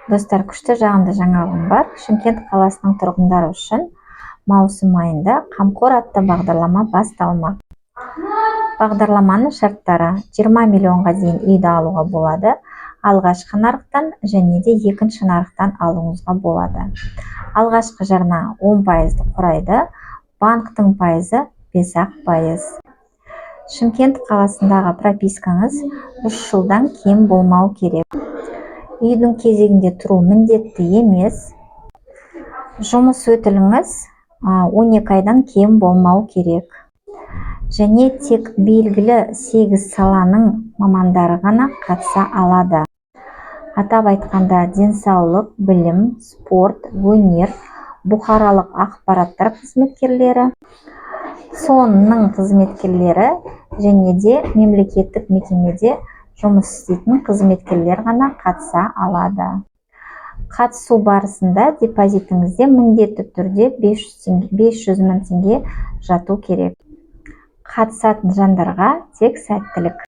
Достар, күшті жағымды жаңалығым бар. Шымкент қаласының тұрғындары үшін маусым айында Қамқор атты бағдарлама басталмақ. Бағдарламаның шарттары: 20 миллионға дейін үйді алуға болады. Алғашқы нарықтан және де екінші нарықтан алуыңызға болады. Алғашқы жарна 10% құрайды, банктың пайызы 5% . Шымкент қаласындағы пропискаңыз 3 жылдан кем болмау керек. Үйдің кезегінде тұру міндетті емес. Жұмыс өтіліңіз 12 айдан кем болмау керек. Және тек белгілі 8 саланың мамандары ғана қатыса алады. Атап айтқанда, денсаулық, білім, спорт, өнер, бұқаралық ақпараттар қызметкерлері, сонның қызметкерлері және де мемлекеттік мекемеде жұмыс істейтін қызметкерлер ғана қатыса алады. Қатысу барысында депозитіңізде міндетті түрде 500 мың теңге жату керек. Қатысатын жандарға тек сәттілік.